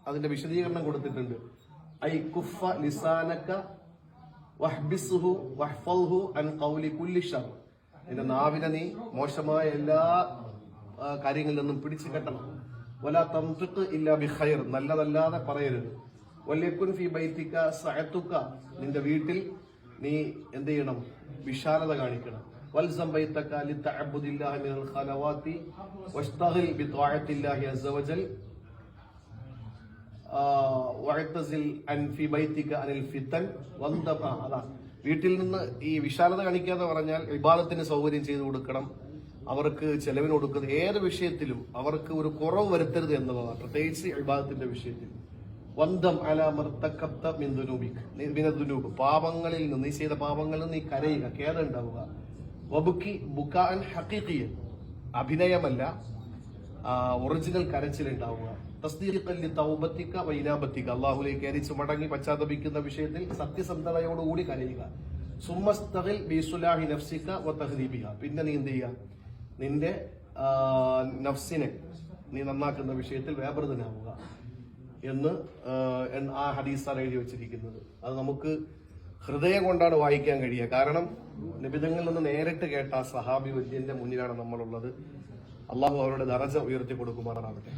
അതിന്റെ വിശദീകരണം കൊടുത്തിട്ടുണ്ട്. ഐ കുഫ ലിസാനക വഹ്ബിസ്ഹു വഹ്ഫൽഹു അൻ ഖൗലി കുല്ലി ശർ. നിന്റെ നാവിനെ നീ മോശമായ എല്ലാ കാര്യങ്ങളിൽ നിന്നും പിടിച്ചു കെട്ടണം. വലാ തംതിഖ് ഇല്ലാ ബിഖൈർ, നല്ലതല്ലാതെ പറയരുത്. വലയകുൻ ഫീ ബൈതിക സഅതുക, നിന്റെ വീട്ടിൽ നീ എന്ത് ചെയ്യണം? വിശാലത കാണിക്കണം. വൽസം ബൈതക ലിതഅബ്ബുദില്ലാഹി മിനൽ ഖലവാതി വഷ്തഗിൽ ബിത്വാഅത്തില്ലാഹി അസ്സ വജൽ വഅതസിൽ അൻ ഫീ ബൈതിക അനിൽ ഫിതൻ വന്ദബ. അതാ വീട്ടിൽ നിന്ന് ഈ വിശാലത കാണിക്കാതെ പറഞ്ഞാൽ ഇബാദത്തിന് സൗകര്യം ചെയ്തു കൊടുക്കണം, അവർക്ക് ചെലവിന് കൊടുക്കുന്നത് ഏത് വിഷയത്തിലും അവർക്ക് ഒരു കുറവ് വരുത്തരുത് എന്നുള്ളതാണ്, പ്രത്യേകിച്ച് ഇബാദത്തിന്റെ വിഷയത്തിൽ. വന്ദം അലാമർത്തക്കബ്ത മിൻ ദുനൂബിക്, മിനദ്ദുനൂബ്, പാപങ്ങളിൽ നിന്ന്, നീ ചെയ്ത പാപങ്ങളിൽ നിന്ന് നീ കരയുക, ഖേദമുണ്ടാവുക. വബുക്കി ബുകാഅൻ ഹഖീഖിയൻ, അഭിനയമല്ല ഒറിജിനൽ കരച്ചിലുണ്ടാവുക. തസ്ദീഖൻ ലിതൗബതിക വഇനാബതിക, അല്ലാഹുവിലേക്ക് അരിച്ചു മടങ്ങി പശ്ചാത്തപിക്കുന്ന വിഷയത്തിൽ സത്യസന്ധതയോടുകൂടി കരയുക. സുമ്മസ്തഗിൽ ബിസുലാഹി നഫ്സിക വതഹ്ദീബിഹ, പിന്നെ നീ എന്ത് ചെയ്യുക? നിന്റെ നഫ്സിനെ നീ നന്നാക്കുന്ന വിഷയത്തിൽ വ്യാപൃതനാവുക എന്ന് ആ ഹദീസാണ് എഴുതി വെച്ചിരിക്കുന്നത്. അത് നമുക്ക് ഹൃദയം കൊണ്ടാണ് വായിക്കാൻ കഴിയുക. കാരണം നിബിധങ്ങളിൽ നിന്ന് നേരിട്ട് കേട്ട ആ സഹാബി വര്യന്റെ മുന്നിലാണ് നമ്മളുള്ളത്. അള്ളാഹു അവരുടെ ദറജ ഉയർത്തി കൊടുക്കുമാറാവട്ടെ.